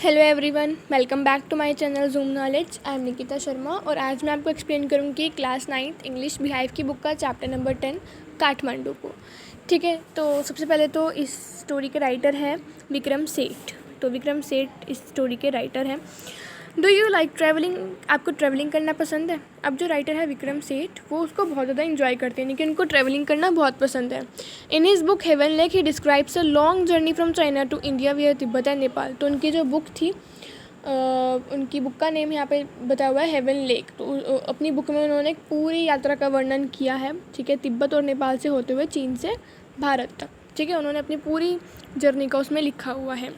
Hello everyone, welcome back to my channel Zoom Knowledge. I am Nikita Sharma और आज मैं आपको एक्सप्लेन करूँगी क्लास 9th इंग्लिश बिहाइव की बुक का चैप्टर नंबर 10 काठमांडू को। ठीक है, तो सबसे पहले तो इस स्टोरी के राइटर हैं विक्रम सेठ। तो विक्रम सेठ इस स्टोरी के राइटर हैं। Do you like travelling? आपको ट्रैवलिंग करना पसंद है? अब जो राइटर है विक्रम सेठ, वो उसको बहुत ज़्यादा इन्जॉय करते हैं, लेकिन उनको ट्रैवलिंग करना बहुत पसंद है। In his book Heaven Lake he describes a long journey from China to India via Tibet and Nepal. तो उनकी जो बुक थी, उनकी बुक का नेम यहाँ पे बताया हुआ है हेवन लेक। तो अपनी बुक में उन्होंने एक पूरी यात्रा का वर्णन किया है। ठीक है, तिब्बत और नेपाल से होते हुए चीन से भारत तक। ठीक है, उन्होंने अपनी पूरी जर्नी का उसमें लिखा हुआ है।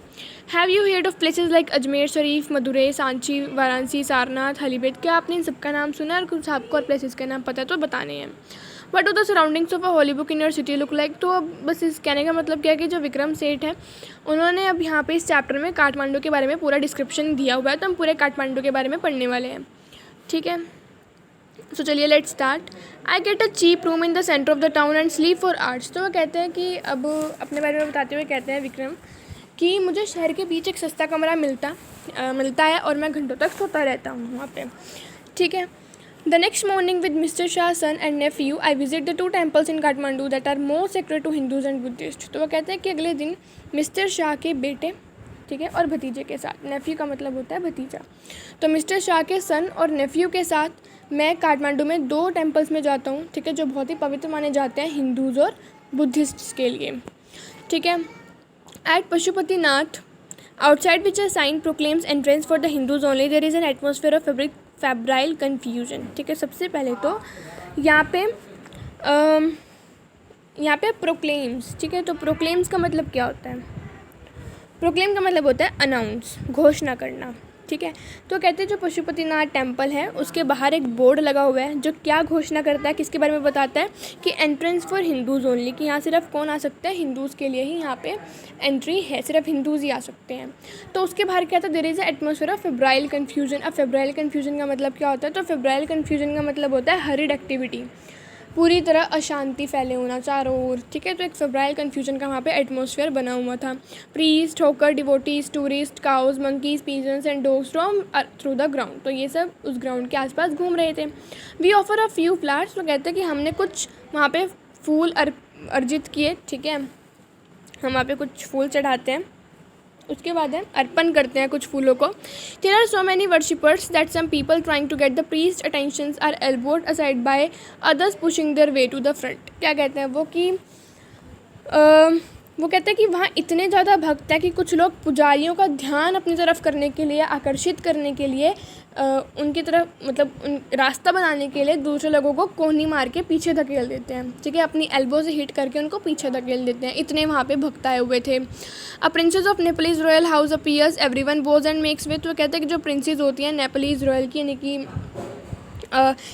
Have you heard of places like Ajmer Sharif, Madurai, Sanchi, Varanasi, Sarnath, Halebid? क्या आपने इन सबका नाम सुना है और कुछ आपको और प्लेसेस का नाम पता है तो बताने हैं। What do the surroundings of a Holi book in your city look like? तो अब बस इस कहने का मतलब क्या है कि जो विक्रम सेठ है, उन्होंने अब यहाँ पे इस चैप्टर में काठमांडू के बारे में पूरा डिस्क्रिप्शन दिया हुआ है। तो हम पूरे काठमांडू के बारे में पढ़ने वाले हैं। ठीक है, सो चलिए let's start. I get a cheap room in the centre of the town and sleep for hours. तो वो कहते हैं कि अब अपने बारे में बताते हुए कहते हैं विक्रम कि मुझे शहर के बीच एक सस्ता कमरा मिलता है और मैं घंटों तक सोता रहता हूँ वहाँ पे। ठीक है, the next morning with mister Shah son and nephew I visit the 2 temples in Kathmandu that are more sacred to Hindus and Buddhist. तो वो कहते हैं कि अगले दिन मिस्टर शाह के बेटे, ठीक है, और भतीजे के साथ, नेफ्यू का मतलब होता है भतीजा, तो मिस्टर शाह के सन और नेफ्यू के साथ मैं काठमांडू में 2 टेम्पल्स में जाता हूँ। ठीक है, जो बहुत ही पवित्र माने जाते हैं हिंदूज़ और बुद्धिस्ट्स के लिए। ठीक है, at Pashupatinath outside which a sign proclaims entrance for the Hindus only there is an atmosphere of febrile confusion. ठीक है, सबसे पहले तो यहाँ पे प्रोक्लेम्स। ठीक है, तो प्रोक्लेम्स का मतलब क्या होता है? प्रोक्लेम का मतलब होता है अनाउंस, घोषणा करना। ठीक है, तो कहते हैं जो पशुपतिनाथ टेम्पल है उसके बाहर एक बोर्ड लगा हुआ है जो क्या घोषणा करता है, किसके बारे में बताता है कि एंट्रेंस फॉर हिंदूज़ ओनली, कि यहाँ सिर्फ कौन आ सकता है? हिंदूज़ के लिए ही यहाँ पे एंट्री है, सिर्फ हिंदूज़ ही आ सकते हैं। तो उसके बाहर क्या था? There is a atmosphere of febrile confusion. अब फेब्राइल कन्फ्यूजन का मतलब क्या होता है? तो फेब्राइल कन्फ्यूजन का मतलब होता है हरिड एक्टिविटी, पूरी तरह अशांति फैले होना चारों ओर। ठीक है, तो एक फेब्राइल कन्फ्यूजन का वहाँ पे एटमॉस्फेयर बना हुआ था। Priest, hawkers, devotees, tourist, cows, monkeys, pigeons and dogs roam through the ground. तो ये सब उस ग्राउंड के आसपास घूम रहे थे। We offer a few flowers. तो कहते हैं कि हमने कुछ वहाँ पे फूल अर्जित किए। ठीक है, हम वहाँ पे कुछ फूल चढ़ाते हैं, उसके बाद है अर्पण करते हैं कुछ फूलों को। There are so many worshippers that some people trying to get the priest attentions are elbowed aside by others pushing their way to the front. क्या कहते हैं वो कि वो कहते हैं कि वहाँ इतने ज़्यादा भक्त हैं कि कुछ लोग पुजारियों का ध्यान अपनी तरफ करने के लिए, आकर्षित करने के लिए, उनकी तरफ मतलब उन रास्ता बनाने के लिए दूसरे लोगों को कोहनी मार के पीछे धकेल देते हैं। ठीक है, अपनी एल्बो से हिट करके उनको पीछे धकेल देते हैं। इतने वहाँ पे भक्त आए हुए थे। A princess of Nepalese royal house appears, everyone bows and makes way. तो कहते हैं कि जो प्रिंसेस होती हैं नेपालीज रॉयल की, यानी कि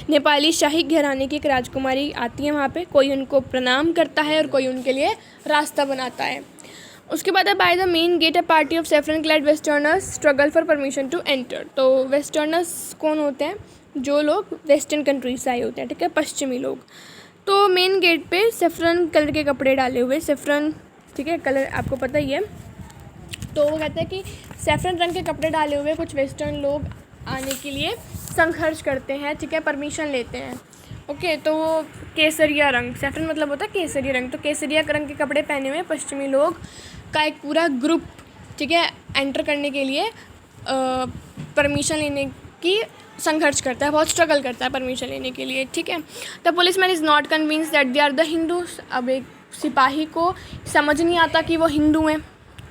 नेपाली शाही घराने की एक राजकुमारी आती है वहाँ पे, कोई उनको प्रणाम करता है और कोई उनके लिए रास्ता बनाता है। उसके बाद by the main gate a party of saffron clad westerners struggle for permission to enter. तो वेस्टर्नर्स कौन होते हैं? जो लोग वेस्टर्न कंट्रीज से आए होते हैं। ठीक है, पश्चिमी लोग। तो मेन गेट पे सेफ्रन कलर के कपड़े डाले हुए, सेफ्रन, ठीक है, कलर आपको पता ही है। तो वो कहते हैं कि सेफ्रन रंग के कपड़े डाले हुए कुछ वेस्टर्न लोग आने के लिए संघर्ष करते हैं। ठीक है, परमिशन लेते हैं। ओके, तो वो केसरिया रंग, सैफरन मतलब होता है केसरिया रंग, तो केसरिया रंग के कपड़े पहने हुए पश्चिमी लोग का एक पूरा ग्रुप, ठीक है, एंटर करने के लिए परमिशन लेने की संघर्ष करता है, बहुत स्ट्रगल करता है परमिशन लेने के लिए। ठीक है, the policeman is not convince that they are the Hindus. अब एक सिपाही को समझ नहीं आता कि वो हिंदू हैं।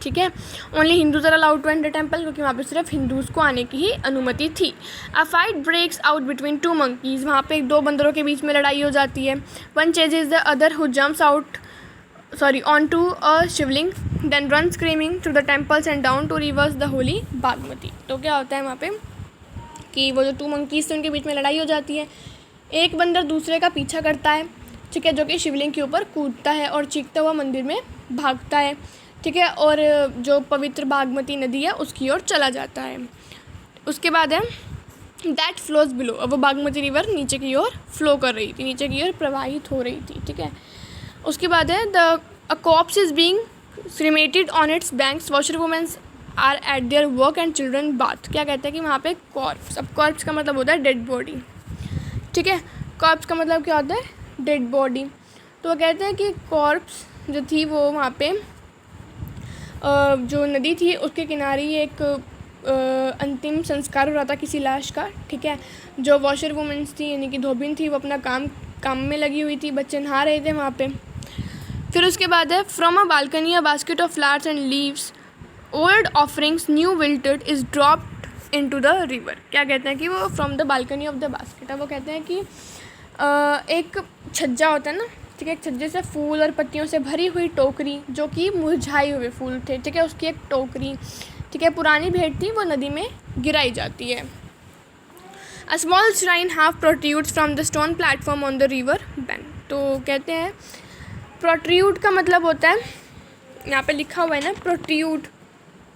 ठीक है, only Hindus are allowed to enter temple, क्योंकि वहाँ पे सिर्फ हिंदूज़ को आने की ही अनुमति थी। A fight breaks out between 2 monkeys। वहाँ पे 2 बंदरों के बीच में लड़ाई हो जाती है। One chases the other who jumps on to a shivling then run screaming to the temples and down to rivers the holy Bagmati. तो क्या होता है वहाँ पे कि वो जो 2 monkeys थे उनके बीच में लड़ाई हो जाती है। एक बंदर दूसरे का पीछा करता है, ठीक है, जो कि शिवलिंग के ऊपर कूदता है और चीखता हुआ मंदिर में भागता है। ठीक है, और जो पवित्र बागमती नदी है उसकी ओर चला जाता है। उसके बाद है दैट फ्लोज बिलो। अब वो बागमती रिवर नीचे की ओर फ्लो कर रही थी, नीचे की ओर प्रवाहित हो रही थी। ठीक है, उसके बाद है the a corpse is being cremated on its banks, washer womens are at their work and children bath. क्या कहते हैं कि वहाँ पे कॉर्प्स, अब कॉर्प्स का मतलब होता है डेड बॉडी, ठीक है। कॉर्प्स का मतलब क्या होता है, डेड बॉडी। तो वो कहते हैं कि कॉर्प्स जो थी वो वहाँ पे जो नदी थी उसके किनारे एक अंतिम संस्कार हो रहा था किसी लाश का, ठीक है। जो वॉशर वुमेंस थी यानी कि धोबिन थी, वो अपना काम में लगी हुई थी, बच्चे नहा रहे थे वहाँ पे। फिर उसके बाद है from a balcony a basket of flowers and leaves old offerings new wilted is dropped into the river. क्या कहते हैं कि वो from the balcony of the basket, अब वो कहते हैं कि एक छज्जा होता है ना, ठीक है, एक छज्जे से फूल और पत्तियों से भरी हुई टोकरी जो कि मुरझाए हुए फूल थे, ठीक है, उसकी एक टोकरी, ठीक है, पुरानी भेंट थी, वो नदी में गिराई जाती है। A small shrine half protrudes from the stone platform on the river bank. तो कहते हैं प्रोट्रूड का मतलब होता है, यहाँ पे लिखा हुआ है ना प्रोट्रूड,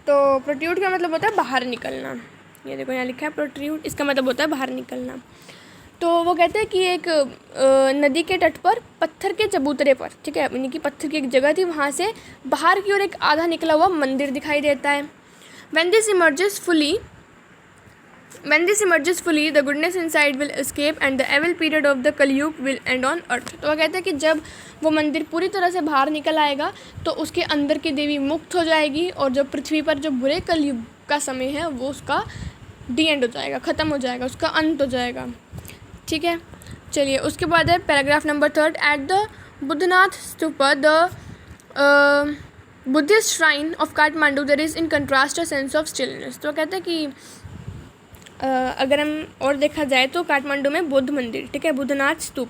तो प्रोट्रूड का मतलब होता है बाहर निकलना। ये देखो यहाँ लिखा है प्रोट्रूड, इसका मतलब होता है बाहर निकलना। तो वो कहते हैं कि एक नदी के तट पर पत्थर के चबूतरे पर, ठीक है, यानी कि पत्थर की एक जगह थी, वहाँ से बाहर की ओर एक आधा निकला हुआ मंदिर दिखाई देता है। When this emerges fully, the goodness inside will escape and the evil period of the Kaliyug will end on earth। तो वो कहते हैं कि जब वो मंदिर पूरी तरह से बाहर निकल आएगा तो उसके अंदर की देवी मुक्त हो जाएगी और जो पृथ्वी पर जो बुरे कलयुग का समय है वो उसका डी एंड हो जाएगा, ख़त्म हो जाएगा, उसका अंत हो जाएगा, ठीक है। चलिए उसके बाद है paragraph number 3, at the Boudhanath stupa the Buddhist shrine of Kathmandu there is in contrast a sense of stillness. तो कहते हैं कि अगर हम और देखा जाए तो काठमांडू में बुद्ध मंदिर, ठीक है, बुद्धनाथ स्तूप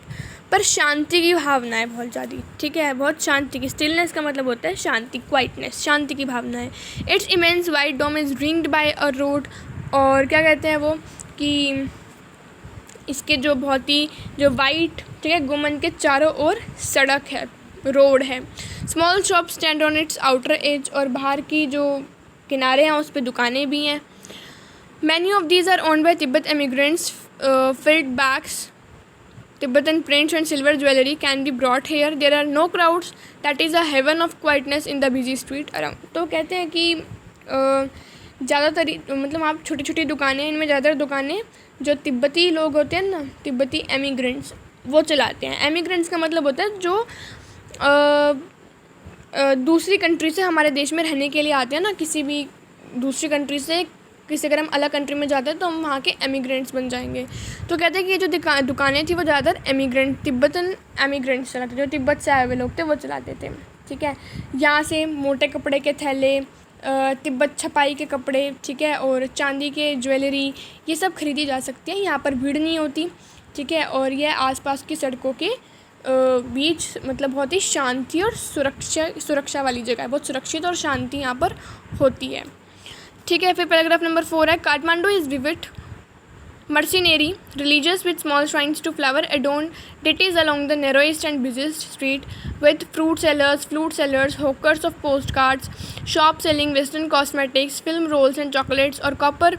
पर शांति की भावना है बहुत ज़्यादा, ठीक है, बहुत शांति की। स्टिलनेस का मतलब होता है शांति, क्वाइटनेस, शांति की भावना है। Its immense white dome is ringed by a road, और क्या कहते हैं वो कि इसके जो बहुत ही जो वाइट, ठीक है, गुमन के चारों ओर सड़क है, रोड है। Small shop stand on it's outer as, और बाहर की जो किनारे हैं उस पर दुकानें भी हैं। Many of these are owned by Tibet emigrants, filled bags, Tibetan prints and silver jewelry can be brought here. There are no crowds. That is a heaven of quietness in the busy street around. तो कहते हैं कि ज़्यादातर मतलब आप छोटी छोटी दुकानें, इनमें ज़्यादातर दुकानें जो तिब्बती लोग होते हैं ना, तिब्बती एमिग्रेंट्स, वो चलाते हैं। एमिग्रेंट्स का मतलब होता है जो दूसरी कंट्री से हमारे देश में रहने के लिए आते हैं ना, किसी भी दूसरी कंट्री से, किसी अगर हम अलग कंट्री में जाते हैं तो हम वहाँ के एमिग्रेंट्स बन जाएंगे। तो कहते हैं कि ये जो दुकानें थी वो ज़्यादातर एमिग्रेंट, तिब्बतन एमिग्रेंट्स चलाते, जो तिब्बत से आए हुए लोग थे वो चलाते थे, ठीक है। यहाँ से मोटे कपड़े के थैले, तिब्बत छपाई के कपड़े, ठीक है, और चांदी के ज्वेलरी, ये सब खरीदी जा सकती है। यहाँ पर भीड़ नहीं होती, ठीक है, और यह आसपास की सड़कों के बीच मतलब बहुत ही शांति और सुरक्षा वाली जगह है, बहुत सुरक्षित और शांति यहाँ पर होती है, ठीक है। फिर पैराग्राफ नंबर 4 है, Kathmandu is vivid mercenary religious with small shrines to flower adorned deities along the narrowest and busiest street with fruit sellers, flute sellers, hawkers of postcards, shops selling western cosmetics, film rolls and chocolates और copper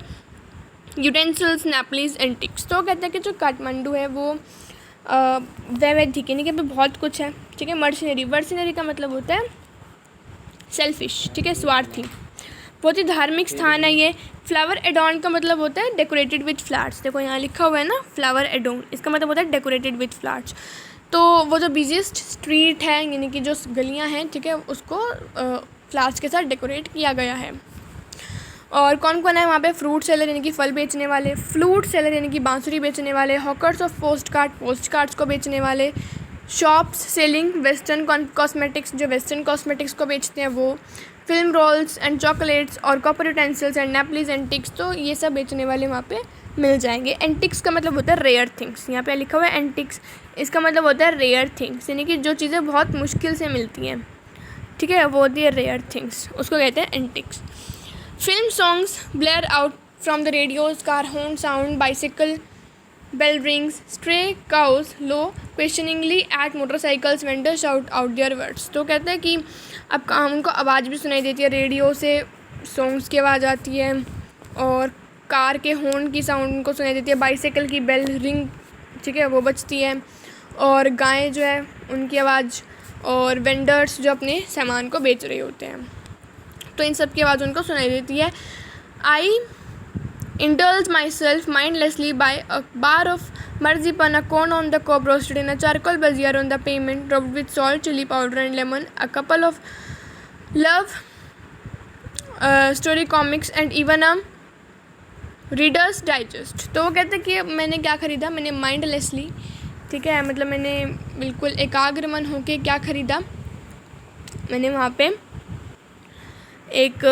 utensils, nappies, antiques। तो कहते हैं कि जो काठमांडू है वो वैविधिक यानी कि बहुत कुछ है, ठीक है। मर्सनरी का मतलब होता है सेल्फिश, ठीक है, स्वार्थी, बहुत ही धार्मिक स्थान है ये। फ्लावर एडॉन का मतलब होता है डेकोरेटेड विथ फ्लावर्स, देखो यहाँ लिखा हुआ है ना फ्लावर एडॉन, इसका मतलब होता है डेकोरेटेड विथ फ्लावर्स। तो वो जो बिजीएस्ट स्ट्रीट है यानी कि जो गलियाँ हैं, ठीक है, उसको फ्लावर्स के साथ डेकोरेट किया गया है। और कौन कौन है वहाँ पे, फ्रूट सेलर यानी कि फल बेचने वाले, फ्लूट सेलर यानी कि बांसुरी बेचने वाले, हॉकर्स ऑफ पोस्ट कार्ड्स को बेचने वाले, शॉप्स सेलिंग वेस्टर्न कॉस्मेटिक्स, जो वेस्टर्न कॉस्मेटिक्स को बेचते हैं वो, फिल्म रोल्स एंड चॉकलेट्स और copper utensils and Nepalese antics, तो ये सब बेचने वाले वहाँ पे मिल जाएंगे। एंटिक्स का मतलब होता है रेयर थिंग्स, यहाँ पे लिखा हुआ है एंटिक्स, इसका मतलब होता है रेयर थिंग्स यानी कि जो चीज़ें बहुत मुश्किल से मिलती हैं, ठीक है, वो होती है रेयर थिंग्स, उसको कहते हैं antics. Film songs Blair out from the radios, car horn sound, bicycle bell rings, stray cows low questioningly at motorcycles, vendors shout out their words। तो कहते हैं कि अब उनको आवाज़ भी सुनाई देती है, रेडियो से सॉन्ग्स की आवाज़ आती है और कार के हॉर्न की साउंड उनको सुनाई देती है, बाइसाइकिल की बेल रिंग, ठीक है, वो बजती है, और गायें जो है उनकी आवाज़, और वेंडर्स जो अपने सामान को बेच रहे होते हैं। तो इन सब की आवाज़ उनको सुनाई देती है। आई indulge myself mindlessly by a bar of marzipan, a cone on the cob roasted in a charcoal brazier on the pavement, rubbed with salt, chili powder and lemon, a couple of love story comics and even a readers digest. तो वो कहते हैं कि मैंने क्या ख़रीदा, मैंने mindlessly, ठीक है, मतलब मैंने बिल्कुल एकाग्र मन होके क्या ख़रीदा, मैंने वहाँ पे एक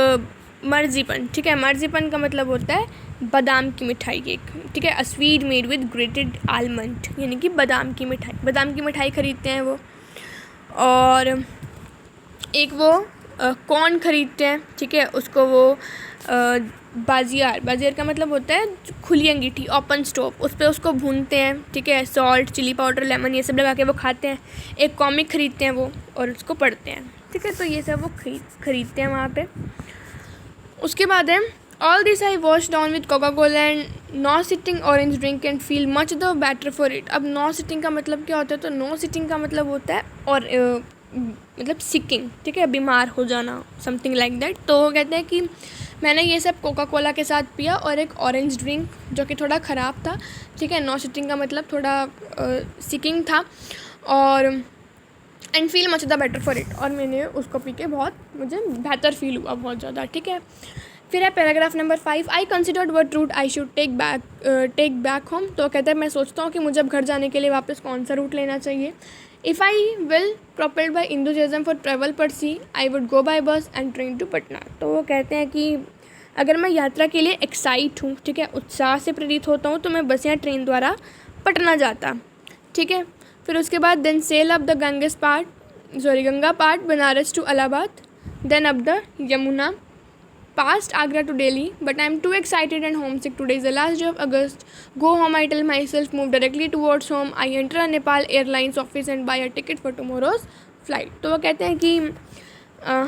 मर्जीपन, ठीक है, मर्जीपन का मतलब होता है बादाम की मिठाई केक, ठीक है, a sweet made with grated almond, यानी कि बादाम की मिठाई ख़रीदते हैं वो। और एक वो कॉर्न ख़रीदते हैं, ठीक है, उसको वो बाजियार का मतलब होता है खुली अंगीठी, ओपन स्टोव, उस पर उसको भूनते हैं, ठीक है, सॉल्ट, चिली पाउडर, लेमन ये सब लगा के वो खाते हैं। एक कॉमिक ख़रीदते हैं वो और उसको पढ़ते हैं, ठीक है, तो ये सब वो ख़रीदते हैं वहाँ पे। उसके बाद है all this I wash down with coca cola and no sitting orange drink and feel much the better for it. अब नो सिटिंग का मतलब क्या होता है, तो नो सिटिंग का मतलब होता है और मतलब सिकिंग, ठीक है, बीमार हो जाना, समथिंग लाइक दैट। तो वो कहते हैं कि मैंने ये सब कोका कोला के साथ पिया और एक ऑरेंज ड्रिंक जो कि थोड़ा ख़राब था, ठीक है, नो सिटिंग का मतलब थोड़ा सिकिंग था, और and feel much the better for it, और मैंने उसको पी के मुझे बेहतर फील हुआ बहुत ज़्यादा, ठीक है। फिर है paragraph number 5, I considered what route I should take back home. तो कहते हैं मैं सोचता हूँ कि मुझे अब घर जाने के लिए वापस कौन सा रूट लेना चाहिए। If I will propelled by enthusiasm for travel पर सी आई वुड गो बाय बस एंड ट्रेन टू पटना। तो वो कहते हैं कि अगर मैं यात्रा के लिए एक्साइट हूँ, ठीक है, उत्साह से प्रेरित होता हूँ, तो मैं बस या ट्रेन द्वारा पटना जाता, ठीक है। फिर उसके बाद then sail up the Ganga past Banaras to Allahabad, then up the Yamuna past Agra to Delhi, but I am too excited and homesick. Today is the last day of August. Go home, I tell myself, move directly towards home. I enter a Nepal Airlines office and buy a ticket for tomorrow's flight. तो वो कहते हैं कि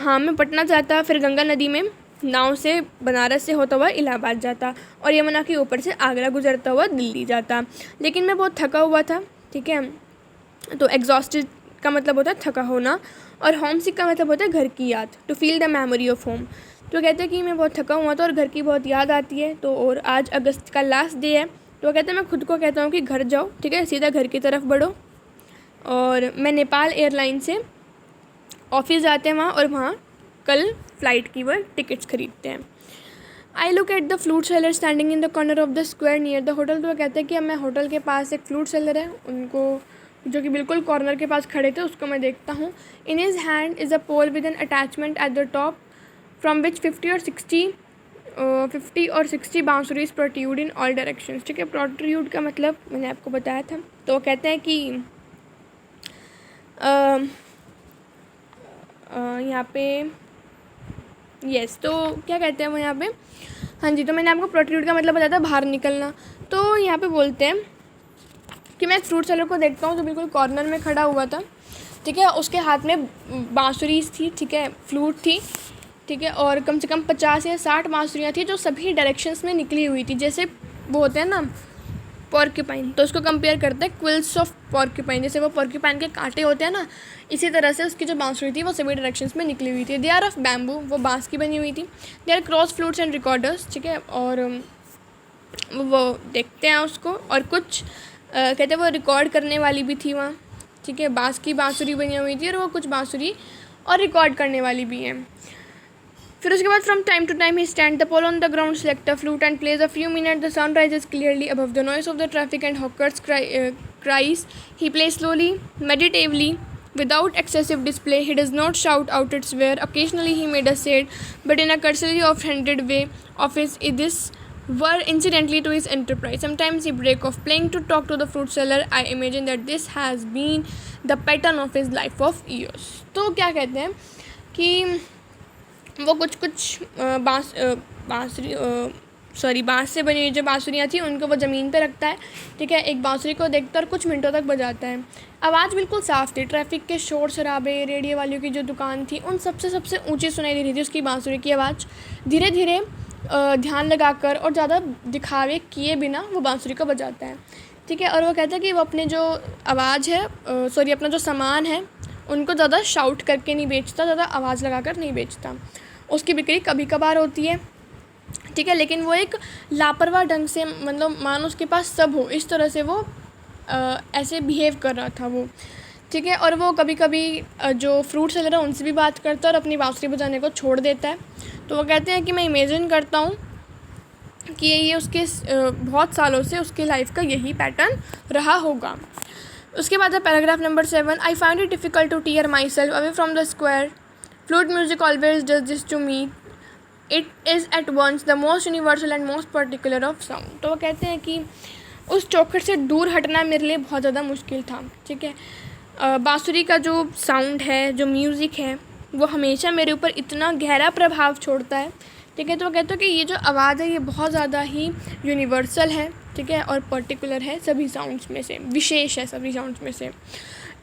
हाँ मैं पटना जाता, फिर गंगा नदी में नाव से बनारस से होता हुआ इलाहाबाद जाता और यमुना के ऊपर से आगरा गुजरता हुआ दिल्ली जाता। लेकिन मैं बहुत थका हुआ था, ठीक है, तो एग्जॉस्टेड का मतलब होता है थका होना, और होम सिक का मतलब होता है घर की याद, to feel the memory of home. तो कहते हैं कि मैं बहुत थका हुआ था और घर की बहुत याद आती है, तो और आज अगस्त का लास्ट डे है, तो कहते हैं मैं खुद को कहता हूँ कि घर जाओ, ठीक है, सीधा घर की तरफ बढ़ो। और मैं नेपाल एयरलाइन से ऑफिस जाते हैं वहाँ, और वहाँ कल फ़्लाइट की वो टिकट्स ख़रीदते हैं। I look at the fruit seller standing in the corner of the square near the hotel. तो कहते हैं कि अब मैं होटल के पास एक फ्रूट सेलर है, उनको जो कि बिल्कुल कॉर्नर के पास खड़े थे, उसको मैं देखता हूँ। In his hand is a pole with an attachment at the top from which 50 or 60 bansuris protrude in all directions, ठीक है। प्रोट्रूड का मतलब मैंने आपको बताया था। तो कहते हैं कि यहाँ पे यस, तो क्या कहते हैं वो यहाँ पे, हाँ जी, तो मैंने आपको प्रोट्रूड का मतलब बताया था बाहर निकलना। तो यहाँ पे बोलते हैं कि मैं एक फ्रूट सेलर को देखता हूँ जो बिल्कुल कॉर्नर में खड़ा हुआ था, ठीक है, उसके हाथ में बांसुरीज थी, ठीक है, फ्लूट थी, ठीक है, और कम से कम 50 या 60 बांसुरियाँ थी जो सभी डायरेक्शंस में निकली हुई थी। जैसे वो होते हैं ना पॉर्क्यूपाइन, तो उसको कंपेयर करते हैं क्विल्स ऑफ पॉर्क्यूपाइन, जैसे वो पॉर्क्यूपाइन के कांटे होते हैं ना, इसी तरह से उसकी जो बांसुरी थी वो सभी डायरेक्शंस में निकली हुई थी। दे आर ऑफ बैम्बू, वो बांस की बनी हुई थी। They are cross flutes and recorders, ठीक है, और वो देखते हैं उसको, और कुछ कहते हैं वो रिकॉर्ड करने वाली भी थी वहाँ, ठीक है, बांस की बांसुरी बनी हुई थी और वो कुछ बांसुरी और रिकॉर्ड करने वाली भी हैं। फिर उसके बाद from time to time he stand the pole on the ground, select a flute and plays a few minute, the sound rises clearly above the noise of the traffic and hawkers cries, he plays slowly meditatively without excessive display. He does not shout out its where. Occasionally he made a sad, but in a cursory offhanded way of his this were incidentally to his enterprise. Sometimes he break off playing to talk to the fruit seller. I imagine that this has been the pattern of his life of years. तो क्या कहते हैं कि वो कुछ बांस से बनी हुई जो बांसुरियाँ थी उनको वो ज़मीन पे रखता है, ठीक है, एक बांसुरी को देखता है और कुछ मिनटों तक बजाता है। आवाज़ बिल्कुल साफ़ थी, ट्रैफिक के शोर शराबे, रेडियो वालों की जो दुकान थी, उन सबसे ऊंची सुनाई दे रही थी उसकी बांसुरी की आवाज़। धीरे धीरे ध्यान लगाकर और ज़्यादा दिखावे किए बिना वो बांसुरी को बजाता है, ठीक है, और वो कहता है कि वो अपने जो आवाज़ है अपना जो सामान है उनको ज़्यादा शाउट करके नहीं बेचता, ज़्यादा आवाज़ लगाकर नहीं बेचता। उसकी बिक्री कभी कभार होती है, ठीक है, लेकिन वो एक लापरवाह ढंग से, मतलब मानो उसके पास सब हो, इस तरह से वो ऐसे बिहेव कर रहा था वो, ठीक है। और वो कभी कभी जो फ्रूट सेलर है उनसे भी बात करता है और अपनी बांसुरी बजाने को छोड़ देता है। तो वो कहते हैं कि मैं इमेजिन करता हूँ कि ये उसके बहुत सालों से उसके लाइफ का यही पैटर्न रहा होगा। उसके बाद है paragraph number 7, I find it difficult to tear myself away from the square, flute music always does this to me, it is at once the most universal and most particular of sound. तो वो कहते हैं कि उस चौखट से दूर हटना मेरे लिए बहुत ज़्यादा मुश्किल था, ठीक है। बांसुरी का जो साउंड है, जो म्यूज़िक है, वो हमेशा मेरे ऊपर इतना गहरा प्रभाव छोड़ता है, ठीक है। तो वो कहते हैं कि ये जो आवाज़ है ये बहुत ज़्यादा ही यूनिवर्सल है, ठीक है, और पर्टिकुलर है सभी साउंड्स में से, विशेष है सभी साउंड्स में से।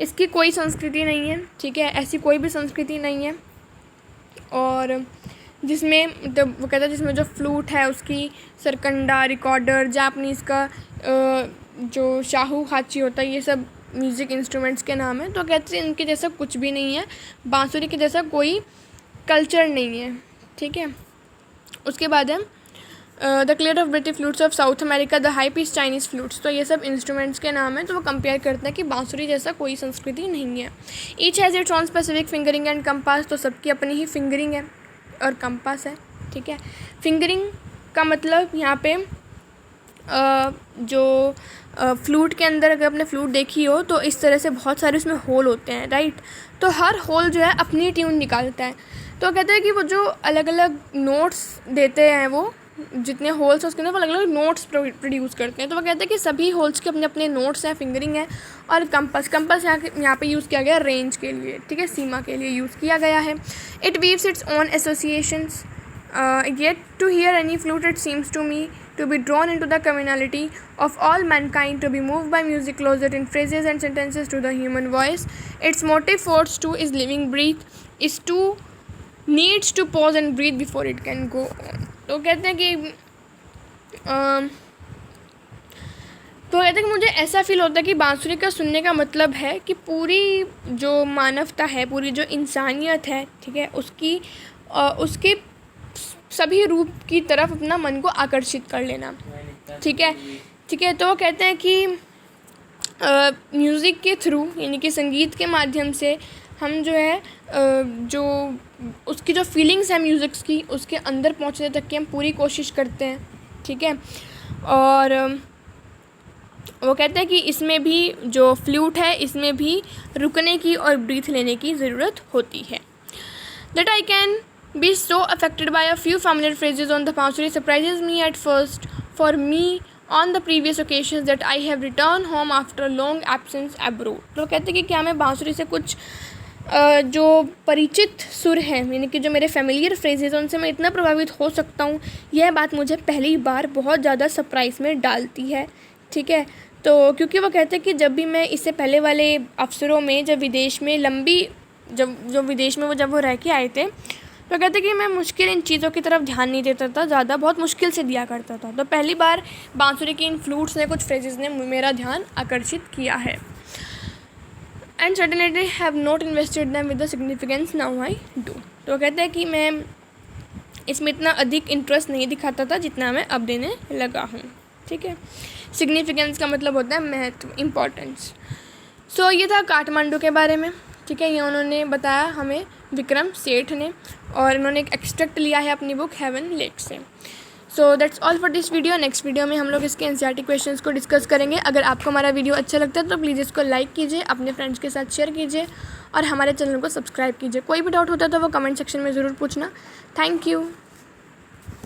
इसकी कोई संस्कृति नहीं है, ठीक है, ऐसी कोई भी संस्कृति नहीं है। और जिसमें मतलब वो कहता है जिसमें जो फ्लूट है उसकी सरकंडा, रिकॉर्डर, जापनीज़ का जो शाहू हाची होता है, ये सब म्यूज़िक इंस्ट्रूमेंट्स के नाम है। तो कहते हैं इनके जैसा कुछ भी नहीं है, बांसुरी के जैसा कोई कल्चर नहीं है, ठीक है। उसके बाद है the clear of British flutes of South America, the high piece Chinese flutes. तो ये सब इंस्ट्रूमेंट्स के नाम है। तो वो कंपेयर करते हैं कि बांसुरी जैसा कोई संस्कृति नहीं है। Each has its own specific fingering and compass. तो सबकी अपनी ही फिंगरिंग है और कंपास है, ठीक है। फिंगरिंग का मतलब यहाँ पे जो फ्लूट के अंदर अगर आपने फ्लूट देखी हो तो इस तरह से बहुत सारे उसमें होल होते हैं, राइट। तो हर होल जो है अपनी ट्यून निकालता है। तो कहते हैं कि वो जो अलग अलग नोट्स देते हैं, वो जितने होल्स हैं उसके अंदर वो अलग अलग नोट्स प्रोड्यूस करते हैं। तो वो कहते हैं कि सभी होल्स के अपने अपने नोट्स हैं, फिंगरिंग है। और कंपास यहाँ पे यूज़ किया गया रेंज के लिए, ठीक है, सीमा के लिए यूज़ किया गया है। It weaves its own associations, yet to hear any flute it seems to me to be drawn into the communality of all mankind, to be moved by music closer in phrases and sentences to the human voice. Its motive force too is living breath, is to needs to pause and breathe before it can go on. तो कहते हैं कि मुझे ऐसा feel होता है कि बांसुरी का सुनने का मतलब है कि पूरी जो मानवता है, पूरी जो इंसानियत है, ठीक है, उसके सभी रूप की तरफ अपना मन को आकर्षित कर लेना, ठीक है। तो वो कहते हैं कि म्यूज़िक के थ्रू, यानी कि संगीत के माध्यम से हम जो है जो उसकी जो फीलिंग्स हैं म्यूज़िक्स की, उसके अंदर पहुंचने तक की हम पूरी कोशिश करते हैं, ठीक है। और वो कहते हैं कि इसमें भी जो फ्लूट है इसमें भी रुकने की और ब्रीथ लेने की ज़रूरत होती है। That I can be so affected by a few familiar phrases on the Bansuri surprises me at first. For me, on the previous occasions that I have returned home after a long absence abroad. तो कहते हैं कि क्या मैं बांसुरी से कुछ जो परिचित सुर हैं, यानी कि जो मेरे फेमिलियर फ्रेजेस हैं, उनसे मैं इतना प्रभावित हो सकता हूँ, यह बात मुझे पहली बार बहुत ज़्यादा सरप्राइज़ में डालती है, ठीक है। तो क्योंकि वो कहते हैं कि जब भी मैं इससे पहले वाले अवसरों में जब विदेश में विदेश में जब वो रह के आए थे, तो कहते हैं कि मैं मुश्किल इन चीज़ों की तरफ ध्यान नहीं देता था, ज़्यादा बहुत मुश्किल से दिया करता था। तो पहली बार बांसुरी की इन फ्लूट्स ने, कुछ फ्रेजेस ने मेरा ध्यान आकर्षित किया है। And certainly have not invested them with the significance now I do. तो कहते हैं कि मैं इसमें इतना अधिक इंटरेस्ट नहीं दिखाता था जितना मैं अब देने लगा हूँ, ठीक है। सिग्निफिकेंस का मतलब होता है महत्व, इम्पोर्टेंस। सो ये था काठमांडू के बारे में, ठीक है। ये उन्होंने बताया हमें विक्रम सेठ ने, और इन्होंने एक एक्सट्रैक्ट लिया है अपनी बुक हेवन लेक से। So that's all for this video. Next video में हम लोग इसके एनसीईआरटी क्वेश्चंस को डिस्कस करेंगे। अगर आपको हमारा वीडियो अच्छा लगता है तो प्लीज़ इसको लाइक कीजिए, अपने फ्रेंड्स के साथ शेयर कीजिए और हमारे चैनल को सब्सक्राइब कीजिए। कोई भी डाउट होता है तो वो कमेंट सेक्शन में ज़रूर पूछना। Thank you.